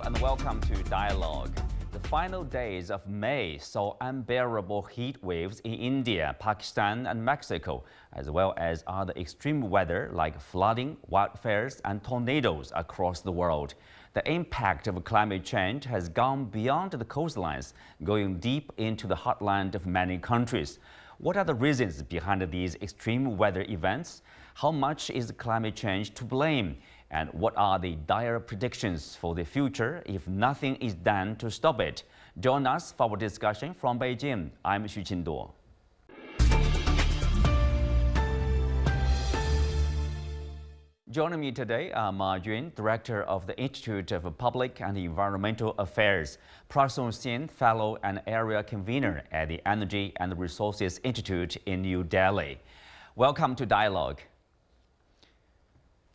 Hello and welcome to Dialogue. The final days of May saw unbearable heat waves in India, Pakistan and Mexico, as well as other extreme weather like flooding, wildfires and tornadoes across the world. The impact of climate change has gone beyond the coastlines, going deep into the heartland of many countries. What are the reasons behind these extreme weather events? How much is climate change to blame? And what are the dire predictions for the future if nothing is done to stop it? Join us for our discussion from Beijing. I'm Xu Qinduo. Joining me today are Ma Jun, Director of the Institute of Public and Environmental Affairs, Prasoon Singh, Fellow and Area Convener at the Energy and Resources Institute in New Delhi. Welcome to Dialogue.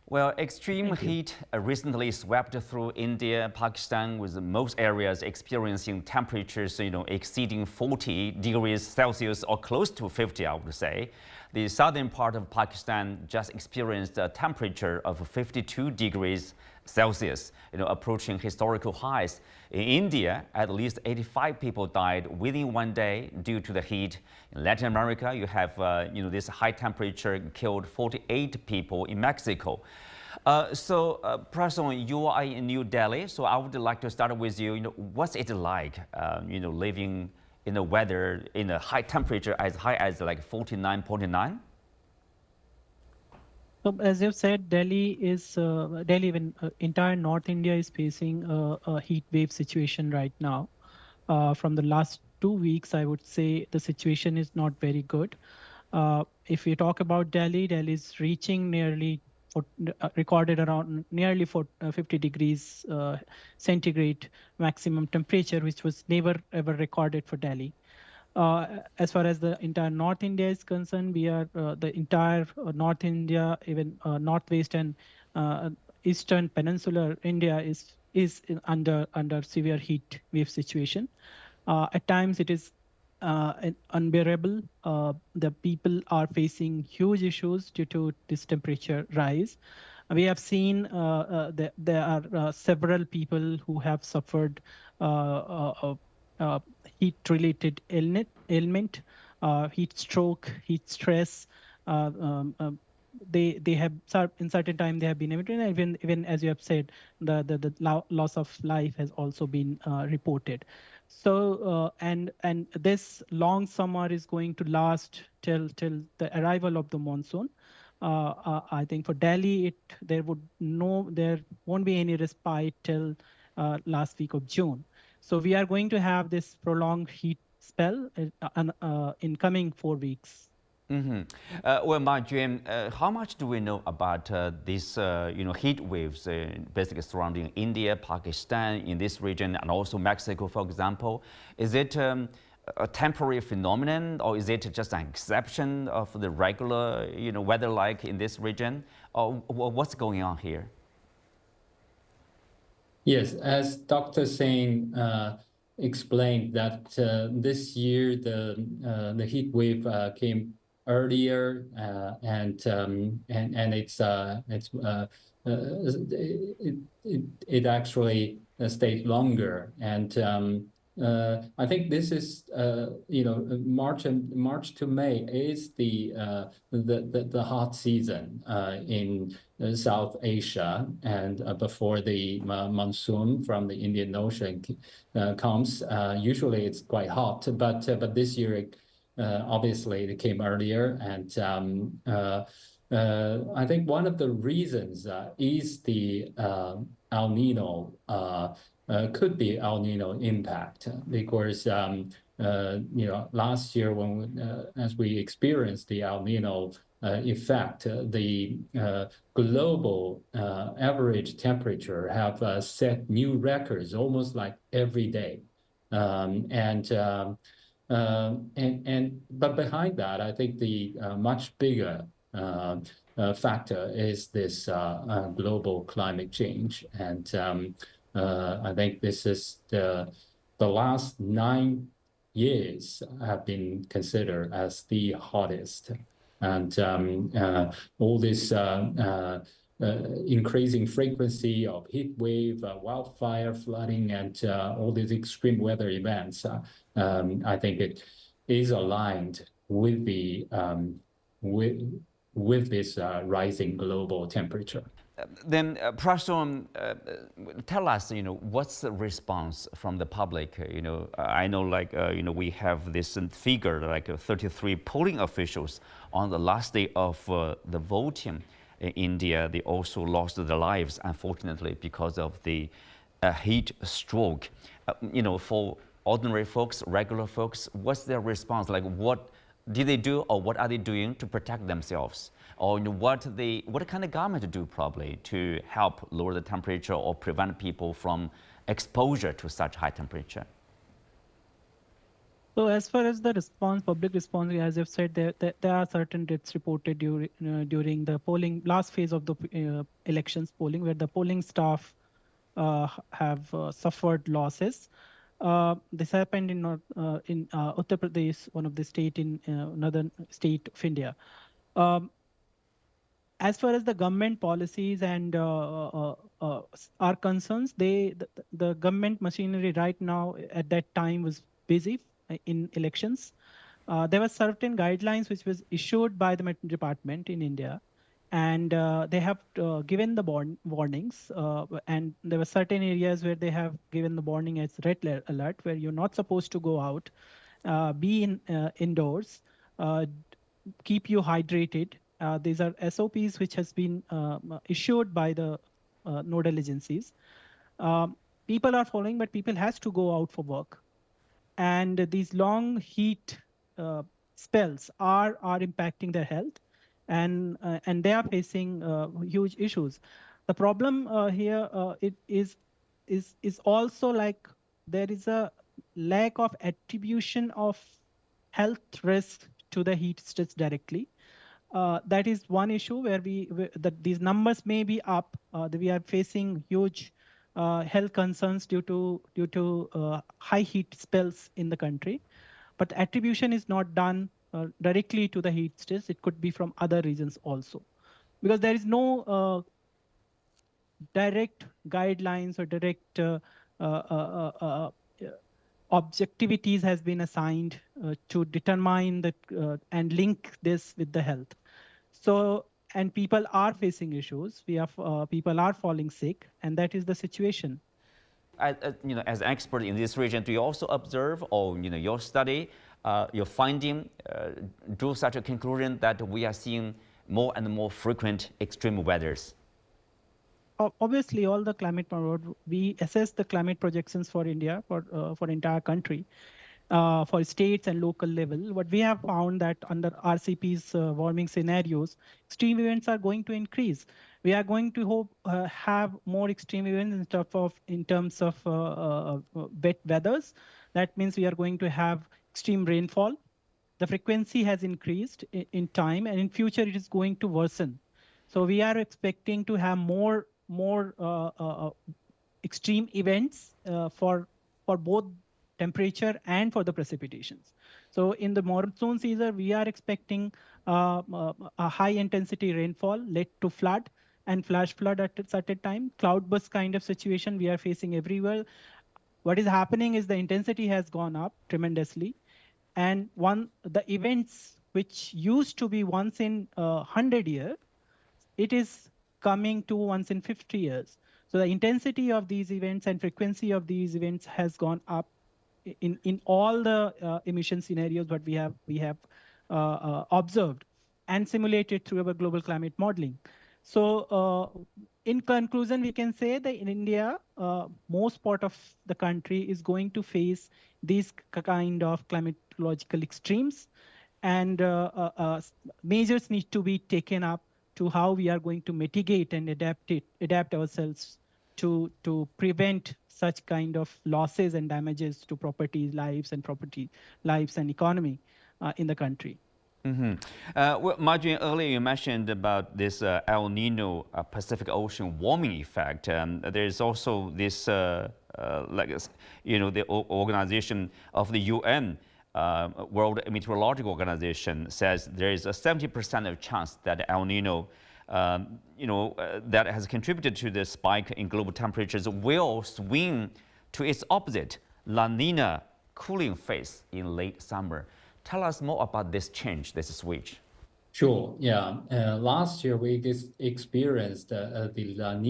Well, extreme heat recently swept through India, Pakistan, with most areas experiencing temperatures, exceeding 40 degrees Celsius or close to 50, I would say. The southern part of Pakistan just experienced a temperature of 52 degrees Celsius, approaching historical highs. In India, at least 85 people died within one day due to the heat. In Latin America, you have, this high temperature killed 48 people in Mexico. Prasoon, you are in New Delhi, so I would like to start with you. What's it like, living in the weather in a high temperature as high as like 49.9? So as you've said, Delhi, even entire North India is facing a heat wave situation right now. From the last 2 weeks, I would say the situation is not very good. If you talk about Delhi, Delhi is reaching recorded around nearly 50 degrees centigrade maximum temperature, which was never ever recorded for Delhi. As far as the entire North India is concerned, we are the entire North India, even northwest and eastern peninsular India is under severe heat wave situation. At times it is unbearable. The people are facing huge issues due to this temperature rise. We have seen there are several people who have suffered heat-related ailment, heat stroke, heat stress. They have in certain time they have been even as you have said, the loss of life has also been reported. So and this long summer is going to last till the arrival of the monsoon. I think for Delhi, there won't be any respite till last week of June. So we are going to have this prolonged heat spell in coming 4 weeks. Well, Ma Jun, how much do we know about these, heat waves, basically surrounding India, Pakistan, in this region, and also Mexico, for example? Is it a temporary phenomenon, or is it just an exception of the regular, weather like in this region? Or what's going on here? Yes, as Dr. Singh explained that this year the heat wave came earlier and it actually stayed longer, and I think this is March to May is the hot season in South Asia, and before the monsoon from the Indian Ocean comes. Usually it's quite hot, but this year obviously it came earlier, and I think one of the reasons is the El Nino. Could be El Nino impact, because last year as we experienced the El Nino effect, the global average temperature have set new records almost like every day, but behind that, I think the much bigger factor is this global climate change, and I think this is the last 9 years have been considered as the hottest, and all this increasing frequency of heat wave, wildfire, flooding, and all these extreme weather events, I think it is aligned with the with this rising global temperature. Then, Prasoon, tell us, what's the response from the public? I know, like, we have this figure, like 33 polling officials on the last day of the voting in India. They also lost their lives, unfortunately, because of the heat stroke. For ordinary folks, regular folks, what's their response? Like, what did they do, or what are they doing to protect themselves? Or what kind of government do probably to help lower the temperature or prevent people from exposure to such high temperature? So as far as the response, public response, as I've said, there are certain deaths reported during the polling, last phase of the elections polling, where the polling staff have suffered losses. This happened in Uttar Pradesh, one of the state in northern state of India. As far as the government policies and are concerns, the government machinery right now at that time was busy in elections. There were certain guidelines which was issued by the department in India, and they have given the warnings. And there were certain areas where they have given the warning as red alert, where you're not supposed to go out, be indoors, keep you hydrated. These are SOPs which has been issued by the nodal agencies. People are following, but people has to go out for work. And these long heat spells are impacting their health, and they are facing huge issues. The problem here it is also like there is a lack of attribution of health risk to the heat stress directly. That is one issue where these numbers may be up. That we are facing huge health concerns due to high heat spells in the country, but attribution is not done directly to the heat stress. It could be from other reasons also, because there is no direct guidelines or direct objectivities has been assigned to determine that and link this with the health. So, and people are facing issues. People are falling sick, and that is the situation. As an expert in this region, do you also observe, or your study, your finding, drew such a conclusion that we are seeing more and more frequent extreme weathers? Obviously, all the climate we assess the climate projections for India for entire country, for states and local level. What we have found that under RCP's warming scenarios, extreme events are going to increase. We are going to have more extreme events in terms of wet weathers. That means we are going to have extreme rainfall. The frequency has increased in time, and in future it is going to worsen. So we are expecting to have more extreme events for both temperature and for the precipitations. So in the monsoon season, we are expecting a high intensity rainfall led to flood and flash flood at a certain time. Cloudburst kind of situation we are facing everywhere. What is happening is the intensity has gone up tremendously. And the events which used to be once in 100 years, it is coming to once in 50 years. So the intensity of these events and frequency of these events has gone up in all the emission scenarios that we have observed and simulated through our global climate modeling. So in conclusion, we can say that in India, most part of the country is going to face these kind of climatological extremes, and measures need to be taken up to how we are going to mitigate and adapt ourselves to prevent such kind of losses and damages to property lives and economy in the country. Well, Ma Jun, earlier you mentioned about this El Nino Pacific Ocean warming effect. There's also this, the organization of the UN, World Meteorological Organization, says there is a 70% of chance that El Nino that has contributed to the spike in global temperatures will swing to its opposite, La Nina cooling phase in late summer. Tell us more about this change, this switch. Sure. Yeah. Last year we experienced the El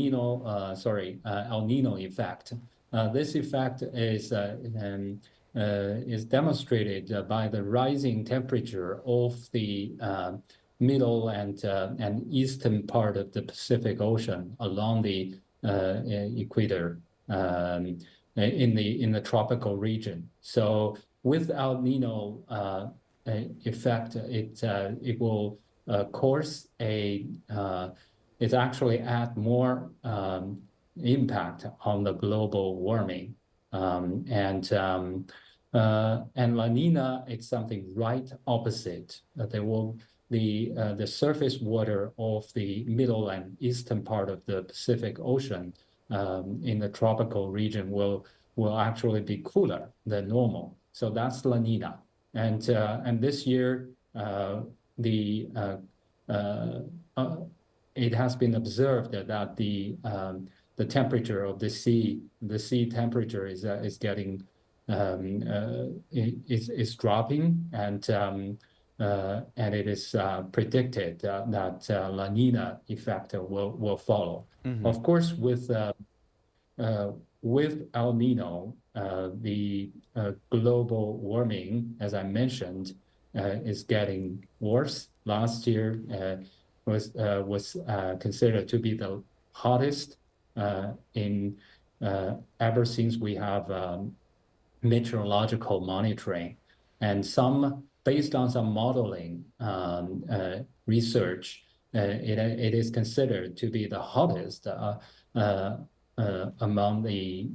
Nino effect. This effect is demonstrated by the rising temperature of the middle and eastern part of the Pacific Ocean along the equator in the tropical region. So with El Nino effect, it will cause it actually add more impact on the global warming. And La Nina, it's something right opposite. The surface water of the middle and eastern part of the Pacific Ocean in the tropical region will actually be cooler than normal. So that's La Nina. And this year, it has been observed that the temperature of the sea temperature is getting is dropping, and it is predicted that La Nina effect will follow. Mm-hmm. Of course, with El Nino, the global warming, as I mentioned, is getting worse. Last year was considered to be the hottest ever since we have meteorological monitoring, and based on some modeling research, it is considered to be the hottest among the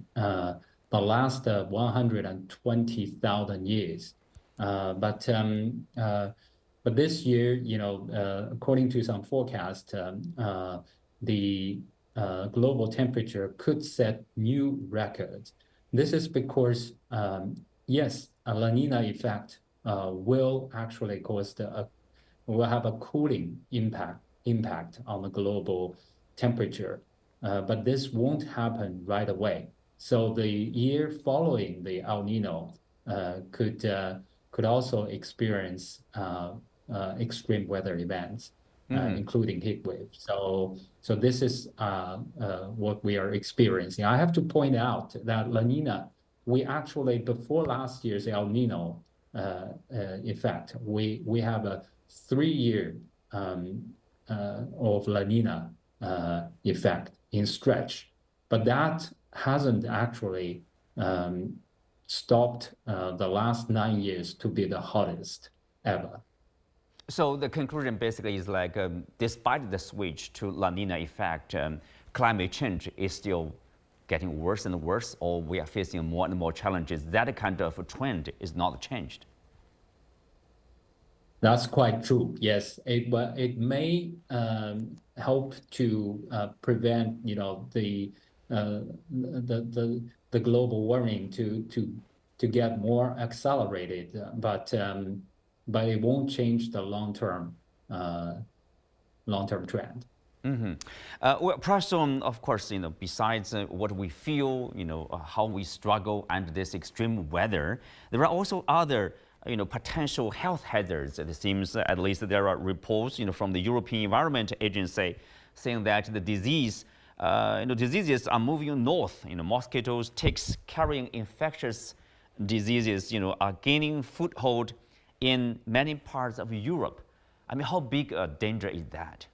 last 120,000 years. But this year, according to some forecast, the global temperature could set new records. This is because, yes, a La Nina effect will actually will have a cooling impact on the global temperature. But this won't happen right away. So the year following the El Nino could also experience extreme weather events, including heat waves. So this is what we are experiencing. I have to point out that La Nina, we actually, before last year's El Nino effect, we have a 3-year of La Nina effect in stretch, but that hasn't actually stopped the last 9 years to be the hottest ever. So the conclusion basically is like, despite the switch to La Nina effect, climate change is still getting worse and worse, or we are facing more and more challenges. That kind of trend is not changed. That's quite true. Yes, it may help to prevent, the global warming to get more accelerated, but it won't change the long-term trend. Mm-hmm. Well, Prasoon, of course, besides what we feel, how we struggle under this extreme weather, there are also other potential health hazards. It seems, at least there are reports, from the European Environment Agency saying that the diseases are moving north. Mosquitoes, ticks carrying infectious diseases, are gaining foothold in many parts of Europe. I mean, how big a danger is that?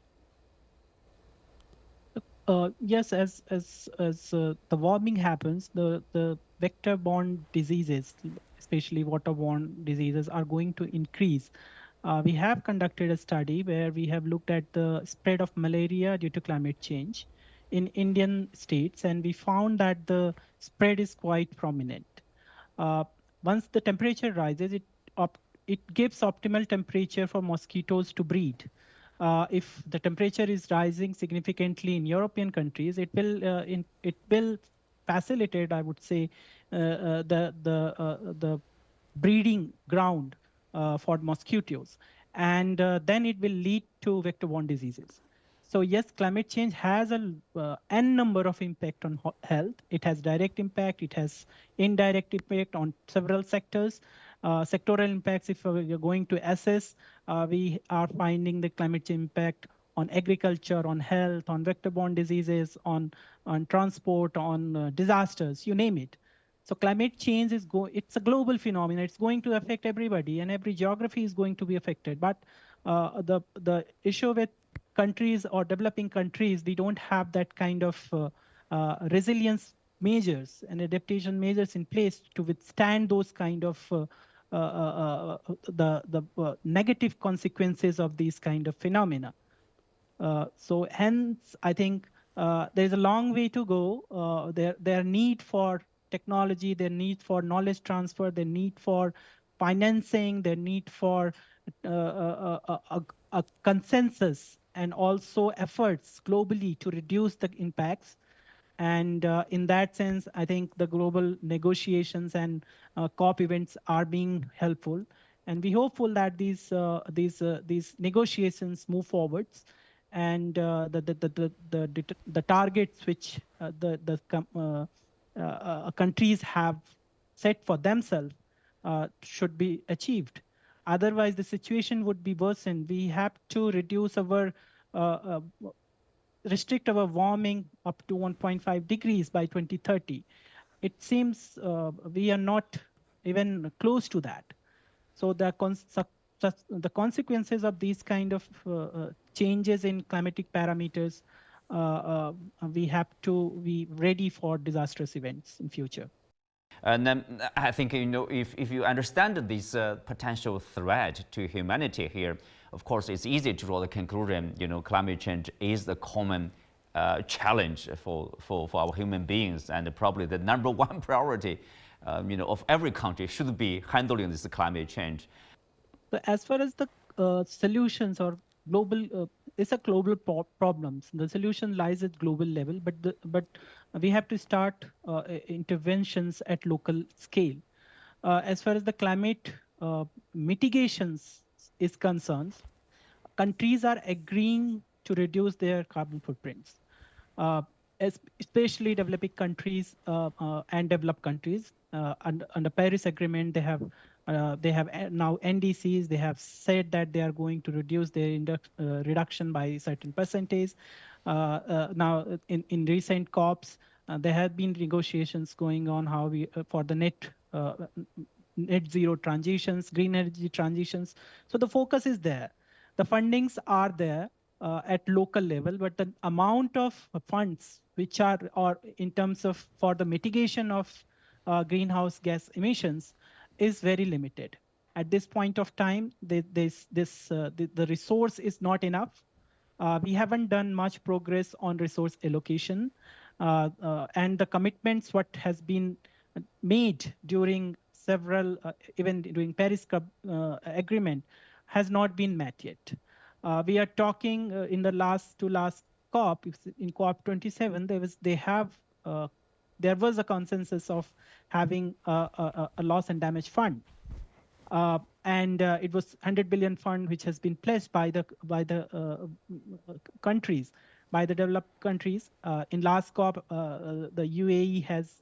Yes, as the warming happens, the vector-borne diseases, especially waterborne diseases, are going to increase. We have conducted a study where we have looked at the spread of malaria due to climate change in Indian states, and we found that the spread is quite prominent. Once the temperature rises, it gives optimal temperature for mosquitoes to breed. If the temperature is rising significantly in European countries, it will facilitate, I would say, the breeding ground for mosquitoes, and then it will lead to vector-borne diseases. So yes, climate change has a n number of impact on health. It has direct impact. It has indirect impact on several sectors. Sectoral impacts, if you're going to assess, we are finding the climate change impact on agriculture, on health, on vector-borne diseases, on transport, on disasters, you name it. So climate change it's a global phenomenon. It's going to affect everybody, and every geography is going to be affected. But the issue with countries or developing countries, they don't have that kind of resilience measures and adaptation measures in place to withstand those kind of the negative consequences of these kind of phenomena. So hence, I think there's a long way to go. Their need for technology, their need for knowledge transfer, their need for financing, their need for a consensus and also efforts globally to reduce the impacts. And in that sense, I think the global negotiations and COP events are being helpful. And we hopeful that these negotiations move forwards, and the targets which countries have set for themselves should be achieved. Otherwise, the situation would be worsened. We have to reduce our restrict our warming up to 1.5 degrees by 2030. It seems we are not even close to that. So the consequences of these kind of changes in climatic parameters, we have to be ready for disastrous events in future. And then I think, if you understand this potential threat to humanity here, of course, it's easy to draw the conclusion, climate change is the common challenge for our human beings, and probably the number one priority, of every country should be handling this climate change. So as far as the solutions or global, it's a global problems. The solution lies at global level, but we have to start interventions at local scale. As far as the climate mitigations is concerned, countries are agreeing to reduce their carbon footprints, especially developing countries and developed countries. Under Paris Agreement, they have now NDCs. They have said that they are going to reduce their reduction by a certain percentage. Now, in recent COPs, there have been negotiations going on how we for the net zero transitions, green energy transitions. So the focus is there. The fundings are there at local level, but the amount of funds which are or in terms of for the mitigation of greenhouse gas emissions is very limited. At this point of time, the resource is not enough. We haven't done much progress on resource allocation, and the commitments what has been made during several, even during Paris Agreement, has not been met yet. We are talking in the last COP, in COP 27, there was a consensus of having a loss and damage fund. And it was 100 billion fund which has been pledged by the countries, by the developed countries. In last COP, the UAE has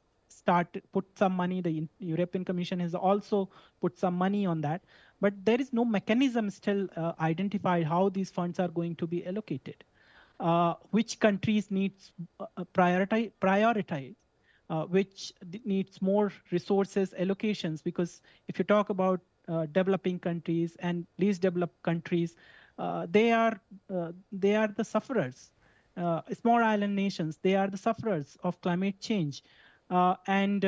put some money. The European Commission has also put some money on that. But there is no mechanism still identified how these funds are going to be allocated. Which countries needs prioritize, which needs more resources allocations, because if you talk about developing countries and least developed countries, they are the sufferers. Small island nations, they are the sufferers of climate change, and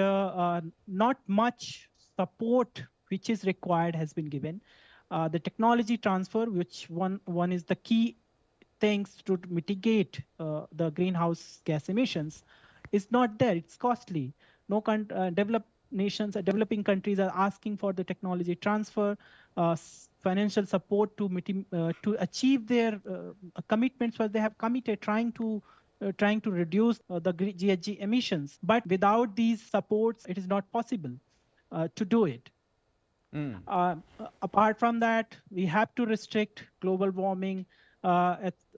not much support which is required has been given. The technology transfer, which one is the key things to mitigate the greenhouse gas emissions, is not there. It's costly. No developed nations, developing countries are asking for the technology transfer, financial support to achieve their commitments what they have committed, trying to reduce the GHG emissions. But without these supports, it is not possible to do it. Apart from that, we have to restrict global warming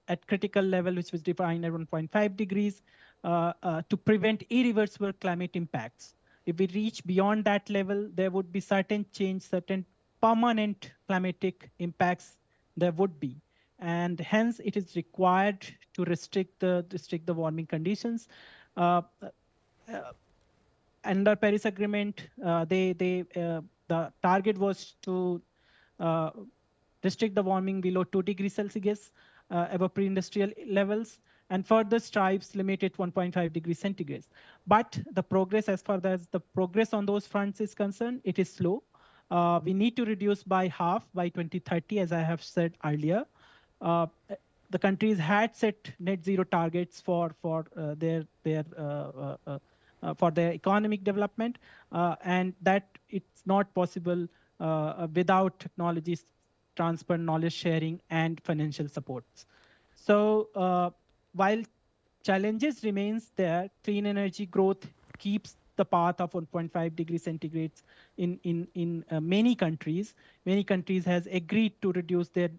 at critical level, which was defined at 1.5 degrees, to prevent irreversible climate impacts. If we reach beyond that level, there would be certain change, certain permanent climatic impacts there would be. And hence, it is required to restrict the warming conditions. Under Paris Agreement, the target was to uh, restrict the warming below 2 degrees Celsius above pre-industrial levels, and further strives limit it 1.5 degrees centigrade. But the progress, as far as the progress on those fronts is concerned, it is slow. We need to reduce by half by 2030, as I have said earlier. Uh, the countries had set net zero targets for their economic development, and that it's not possible without technologies transfer, knowledge sharing, and financial supports. So while challenges remains there, clean energy growth keeps the path of 1.5 degrees centigrades in many countries. Many countries has agreed to reduce their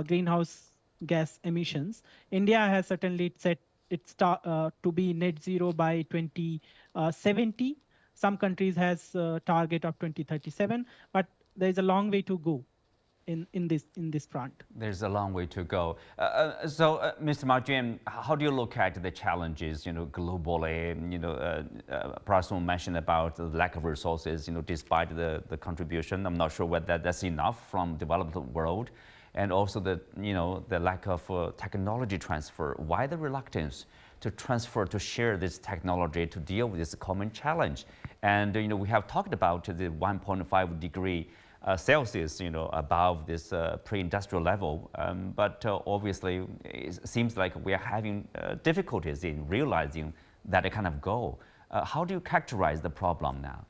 greenhouse gas emissions. India has certainly set its to be net zero by 2070. Some countries has a target of 2037, but there is a long way to go in this front. There's a long way to go. Mr. Ma Jun, how do you look at the challenges, globally? Prasoon mentioned about the lack of resources, despite the contribution. I'm not sure whether that's enough from developed world, and also the lack of technology transfer. Why the reluctance to transfer, to share this technology to deal with this common challenge? And we have talked about the 1.5 degree Celsius, above this pre-industrial level. But obviously, it seems like we are having difficulties in realizing that kind of goal. How do you characterize the problem now?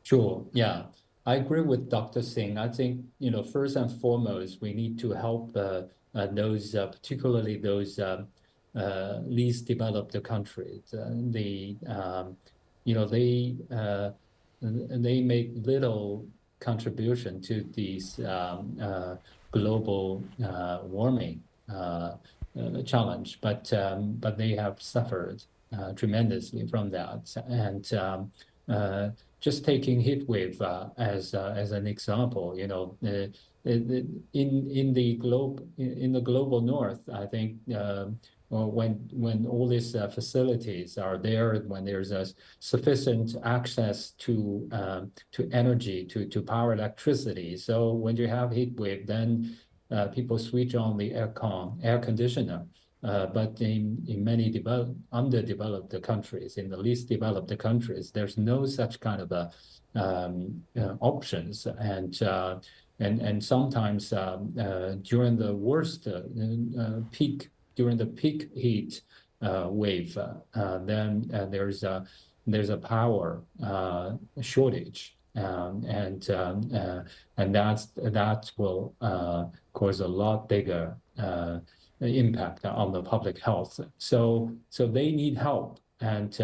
Sure. Yeah, I agree with Dr. Singh. I think, first and foremost, we need to help those, particularly those least developed countries. They make little contribution to these global warming challenge, but they have suffered tremendously from that. And just taking heat wave as an example, in the global north, I think when all these facilities are there, when there's a sufficient access to energy, to power electricity. So when you have heat wave, then people switch on the air conditioner. But in many underdeveloped countries, in the least developed countries, there's no such kind of options. And sometimes during the worst peak, during the peak heat wave, then there's a power shortage, and that will cause a lot bigger impact on the public health. So they need help, and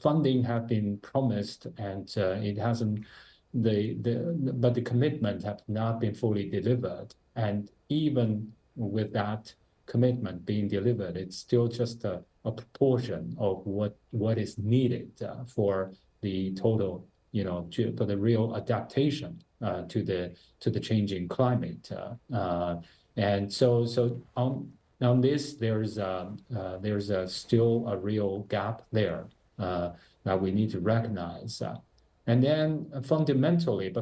funding have been promised, and it hasn't. But the commitment have not been fully delivered, and even with that commitment being delivered, it's still just a proportion of what is needed for the total, for the real adaptation to the changing climate. And so on this, there's still a real gap there that we need to recognize. And then fundamentally,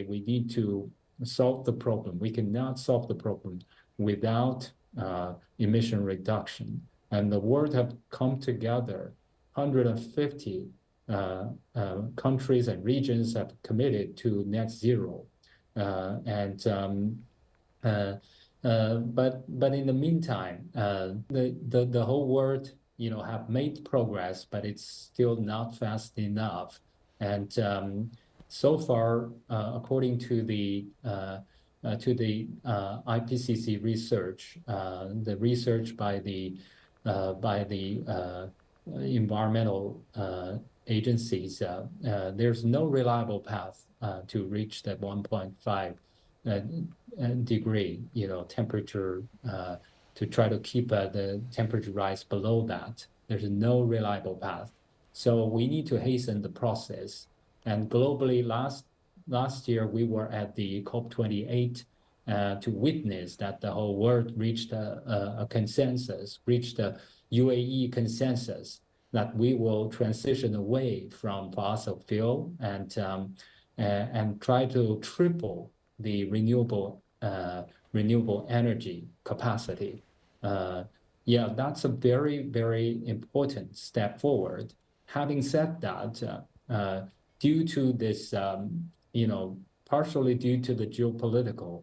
we need to solve the problem. We cannot solve the problem without emission reduction. And the world have come together. 150 countries and regions have committed to net zero. But in the meantime, the whole world, have made progress, but it's still not fast enough. And so far, according to the IPCC research, the research by the environmental agencies, there's no reliable path to reach that 1.5 degree, temperature to try to keep the temperature rise below that. There's no reliable path. So we need to hasten the process. And globally, last year, we were at the COP28 to witness that the whole world reached a consensus, reached a UAE consensus that we will transition away from fossil fuel and try to triple the renewable energy capacity. Yeah, that's a very, very important step forward. Having said that, due to this, partially due to the geopolitical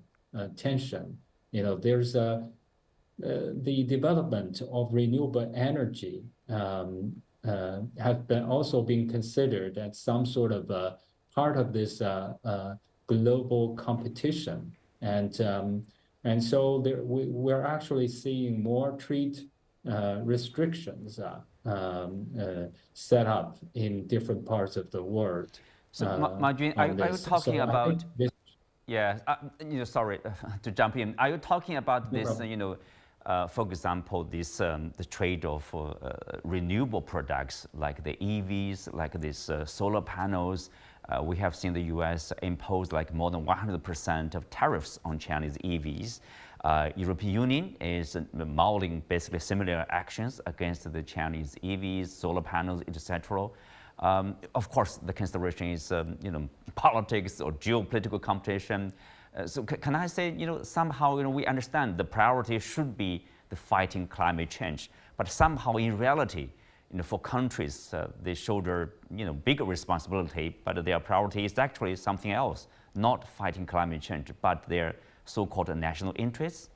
tension, there's the development of renewable energy have been also been considered as some sort of a part of this global competition, and so we're actually seeing more trade restrictions set up in different parts of the world. So, Ma Jun, are you talking about? Yeah, sorry to jump in. Are you talking about this? For example, this the trade of renewable products like the EVs, like these solar panels. We have seen the U.S. impose like more than 100% of tariffs on Chinese EVs. European Union is modeling basically similar actions against the Chinese EVs, solar panels, etc. Of course, the consideration is politics or geopolitical competition. So can I say, somehow, we understand the priority should be the fighting climate change, but somehow in reality, for countries, they shoulder, bigger responsibility, but their priority is actually something else, not fighting climate change, but their so-called national interests.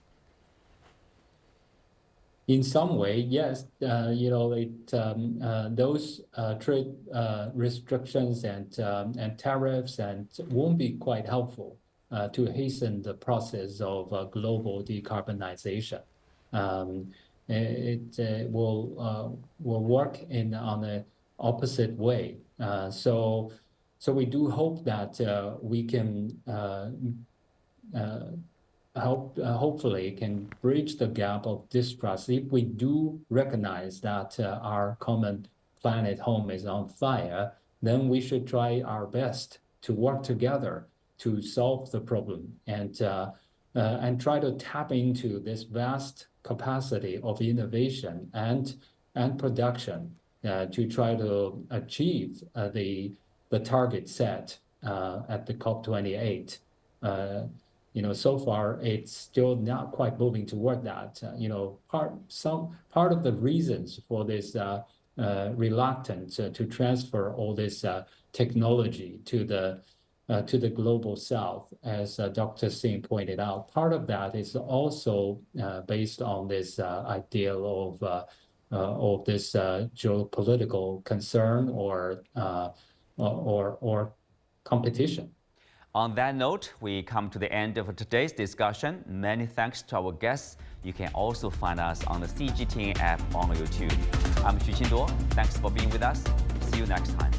In some way, yes, those trade restrictions and tariffs won't be quite helpful to hasten the process of global decarbonization. It will work on an opposite way. So we do hope that we can hopefully can bridge the gap of distrust. If we do recognize that our common planet home is on fire, then we should try our best to work together to solve the problem and try to tap into this vast capacity of innovation and production to try to achieve the target set at the COP28. So far it's still not quite moving toward that. Part of the reasons for this reluctance to transfer all this technology to the global south, as Dr. Singh pointed out, part of that is also based on this ideal of this geopolitical concern or competition. On that note, we come to the end of today's discussion. Many thanks to our guests. You can also find us on the CGTN app on YouTube. I'm Xu Qinduo. Thanks for being with us. See you next time.